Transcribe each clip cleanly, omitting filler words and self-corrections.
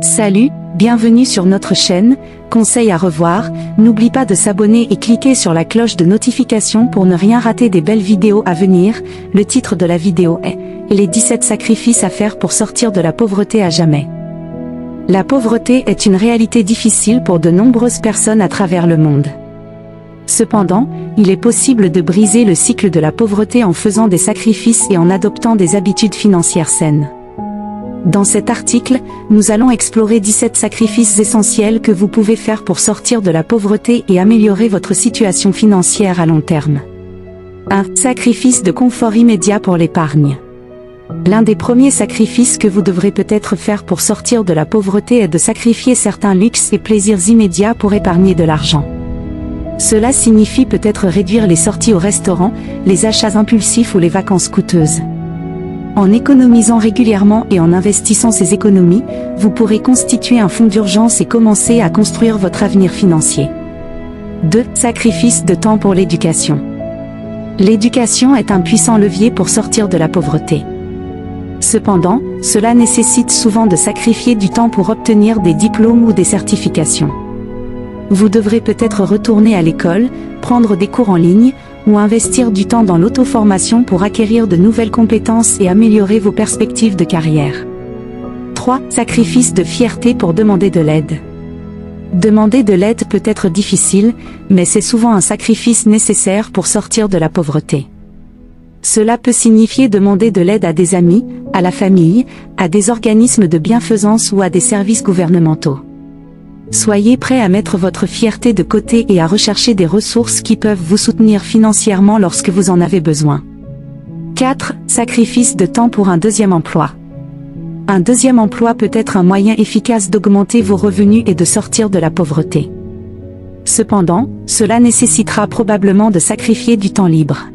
Salut, bienvenue sur notre chaîne, conseils à revoir, n'oublie pas de s'abonner et cliquer sur la cloche de notification pour ne rien rater des belles vidéos à venir. Le titre de la vidéo est « Les 17 sacrifices à faire pour sortir de la pauvreté à jamais ». La pauvreté est une réalité difficile pour de nombreuses personnes à travers le monde. Cependant, il est possible de briser le cycle de la pauvreté en faisant des sacrifices et en adoptant des habitudes financières saines. Dans cet article, nous allons explorer 17 sacrifices essentiels que vous pouvez faire pour sortir de la pauvreté et améliorer votre situation financière à long terme. 1. Sacrifice de confort immédiat pour l'épargne. L'un des premiers sacrifices que vous devrez peut-être faire pour sortir de la pauvreté est de sacrifier certains luxes et plaisirs immédiats pour épargner de l'argent. Cela signifie peut-être réduire les sorties au restaurant, les achats impulsifs ou les vacances coûteuses. En économisant régulièrement et en investissant ces économies, vous pourrez constituer un fonds d'urgence et commencer à construire votre avenir financier. 2. Sacrifice de temps pour l'éducation. L'éducation est un puissant levier pour sortir de la pauvreté. Cependant, cela nécessite souvent de sacrifier du temps pour obtenir des diplômes ou des certifications. Vous devrez peut-être retourner à l'école, prendre des cours en ligne, ou investir du temps dans l'auto-formation pour acquérir de nouvelles compétences et améliorer vos perspectives de carrière. 3. Sacrifice de fierté pour demander de l'aide. Demander de l'aide peut être difficile, mais c'est souvent un sacrifice nécessaire pour sortir de la pauvreté. Cela peut signifier demander de l'aide à des amis, à la famille, à des organismes de bienfaisance ou à des services gouvernementaux. Soyez prêt à mettre votre fierté de côté et à rechercher des ressources qui peuvent vous soutenir financièrement lorsque vous en avez besoin. 4. Sacrifice de temps pour un deuxième emploi. Un deuxième emploi peut être un moyen efficace d'augmenter vos revenus et de sortir de la pauvreté. Cependant, cela nécessitera probablement de sacrifier du temps libre.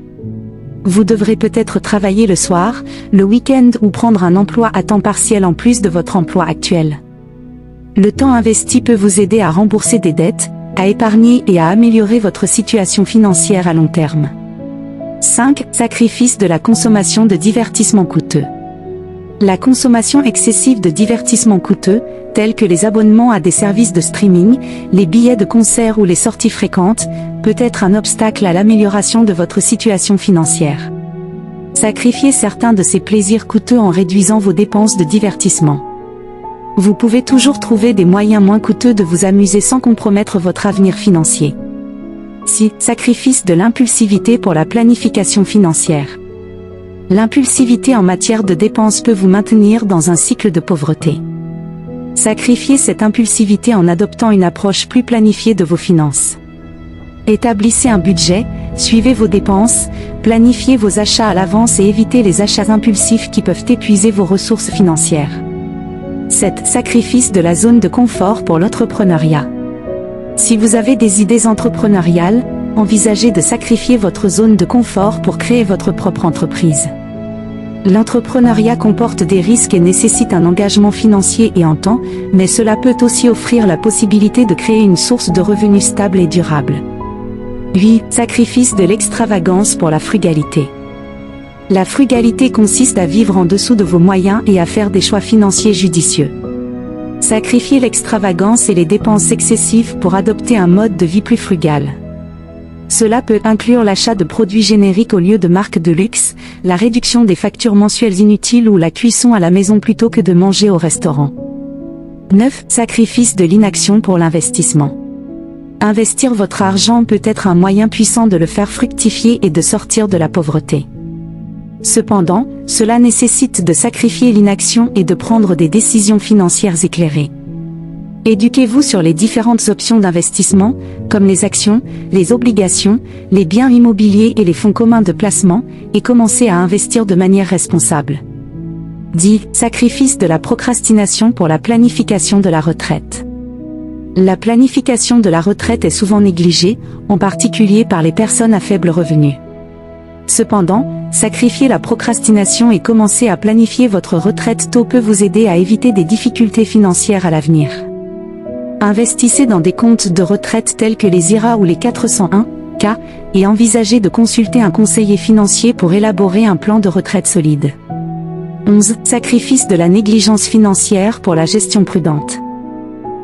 Vous devrez peut-être travailler le soir, le week-end ou prendre un emploi à temps partiel en plus de votre emploi actuel. Le temps investi peut vous aider à rembourser des dettes, à épargner et à améliorer votre situation financière à long terme. 5. Sacrifice de la consommation de divertissements coûteux. La consommation excessive de divertissements coûteux, tels que les abonnements à des services de streaming, les billets de concert ou les sorties fréquentes, peut être un obstacle à l'amélioration de votre situation financière. Sacrifiez certains de ces plaisirs coûteux en réduisant vos dépenses de divertissement. Vous pouvez toujours trouver des moyens moins coûteux de vous amuser sans compromettre votre avenir financier. 6. Sacrifice de l'impulsivité pour la planification financière. L'impulsivité en matière de dépenses peut vous maintenir dans un cycle de pauvreté. Sacrifiez cette impulsivité en adoptant une approche plus planifiée de vos finances. Établissez un budget, suivez vos dépenses, planifiez vos achats à l'avance et évitez les achats impulsifs qui peuvent épuiser vos ressources financières. 7. Sacrifice de la zone de confort pour l'entrepreneuriat. Si vous avez des idées entrepreneuriales, envisagez de sacrifier votre zone de confort pour créer votre propre entreprise. L'entrepreneuriat comporte des risques et nécessite un engagement financier et en temps, mais cela peut aussi offrir la possibilité de créer une source de revenus stable et durable. 8. Sacrifice de l'extravagance pour la frugalité. La frugalité consiste à vivre en dessous de vos moyens et à faire des choix financiers judicieux. Sacrifiez l'extravagance et les dépenses excessives pour adopter un mode de vie plus frugal. Cela peut inclure l'achat de produits génériques au lieu de marques de luxe, la réduction des factures mensuelles inutiles ou la cuisson à la maison plutôt que de manger au restaurant. 9. Sacrifice de l'inaction pour l'investissement. Investir votre argent peut être un moyen puissant de le faire fructifier et de sortir de la pauvreté. Cependant, cela nécessite de sacrifier l'inaction et de prendre des décisions financières éclairées. Éduquez-vous sur les différentes options d'investissement, comme les actions, les obligations, les biens immobiliers et les fonds communs de placement, et commencez à investir de manière responsable. 10. Sacrifice de la procrastination pour la planification de la retraite. La planification de la retraite est souvent négligée, en particulier par les personnes à faible revenu. Cependant, sacrifier la procrastination et commencer à planifier votre retraite tôt peut vous aider à éviter des difficultés financières à l'avenir. Investissez dans des comptes de retraite tels que les IRA ou les 401(k) et envisagez de consulter un conseiller financier pour élaborer un plan de retraite solide. 11. Sacrifice de la négligence financière pour la gestion prudente.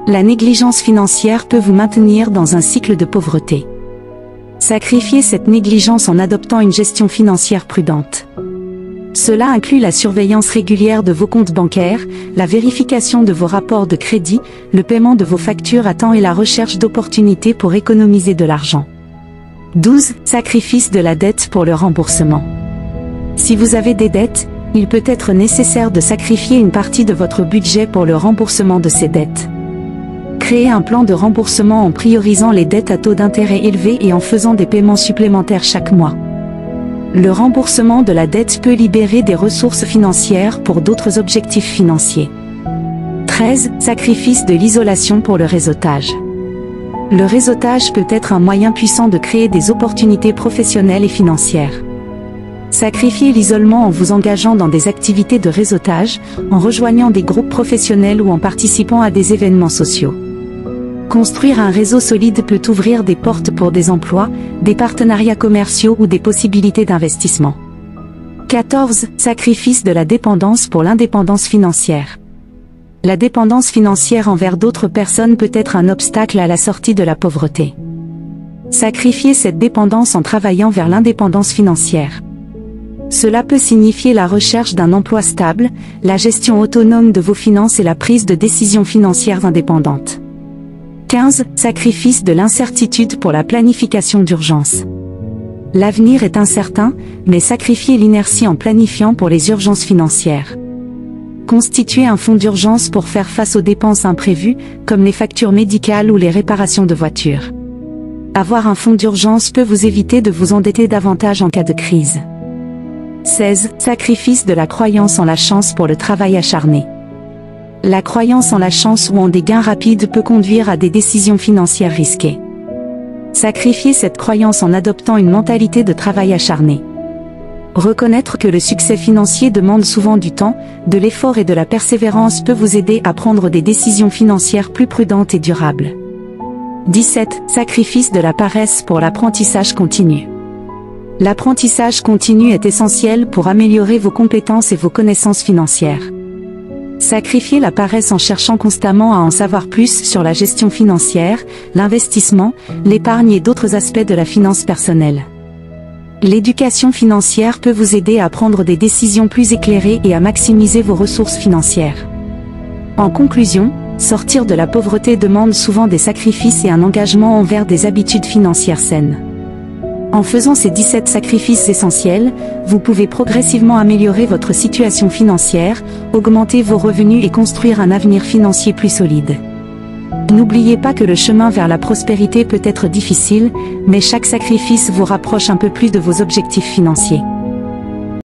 La négligence financière peut vous maintenir dans un cycle de pauvreté. Sacrifiez cette négligence en adoptant une gestion financière prudente. Cela inclut la surveillance régulière de vos comptes bancaires, la vérification de vos rapports de crédit, le paiement de vos factures à temps et la recherche d'opportunités pour économiser de l'argent. 12. Sacrifice de la dette pour le remboursement. Si vous avez des dettes, il peut être nécessaire de sacrifier une partie de votre budget pour le remboursement de ces dettes. Créez un plan de remboursement en priorisant les dettes à taux d'intérêt élevés et en faisant des paiements supplémentaires chaque mois. Le remboursement de la dette peut libérer des ressources financières pour d'autres objectifs financiers. 13. Sacrifice de l'isolation pour le réseautage. Le réseautage peut être un moyen puissant de créer des opportunités professionnelles et financières. Sacrifiez l'isolement en vous engageant dans des activités de réseautage, en rejoignant des groupes professionnels ou en participant à des événements sociaux. Construire un réseau solide peut ouvrir des portes pour des emplois, des partenariats commerciaux ou des possibilités d'investissement. 14. Sacrifice de la dépendance pour l'indépendance financière. La dépendance financière envers d'autres personnes peut être un obstacle à la sortie de la pauvreté. Sacrifiez cette dépendance en travaillant vers l'indépendance financière. Cela peut signifier la recherche d'un emploi stable, la gestion autonome de vos finances et la prise de décisions financières indépendantes. 15. Sacrifice de l'incertitude pour la planification d'urgence. L'avenir est incertain, mais sacrifiez l'inertie en planifiant pour les urgences financières. Constituez un fonds d'urgence pour faire face aux dépenses imprévues, comme les factures médicales ou les réparations de voitures. Avoir un fonds d'urgence peut vous éviter de vous endetter davantage en cas de crise. 16. Sacrifice de la croyance en la chance pour le travail acharné. La croyance en la chance ou en des gains rapides peut conduire à des décisions financières risquées. Sacrifiez cette croyance en adoptant une mentalité de travail acharné. Reconnaître que le succès financier demande souvent du temps, de l'effort et de la persévérance peut vous aider à prendre des décisions financières plus prudentes et durables. 17. Sacrifice de la paresse pour l'apprentissage continu. L'apprentissage continu est essentiel pour améliorer vos compétences et vos connaissances financières. Sacrifiez la paresse en cherchant constamment à en savoir plus sur la gestion financière, l'investissement, l'épargne et d'autres aspects de la finance personnelle. L'éducation financière peut vous aider à prendre des décisions plus éclairées et à maximiser vos ressources financières. En conclusion, sortir de la pauvreté demande souvent des sacrifices et un engagement envers des habitudes financières saines. En faisant ces 17 sacrifices essentiels, vous pouvez progressivement améliorer votre situation financière, augmenter vos revenus et construire un avenir financier plus solide. N'oubliez pas que le chemin vers la prospérité peut être difficile, mais chaque sacrifice vous rapproche un peu plus de vos objectifs financiers.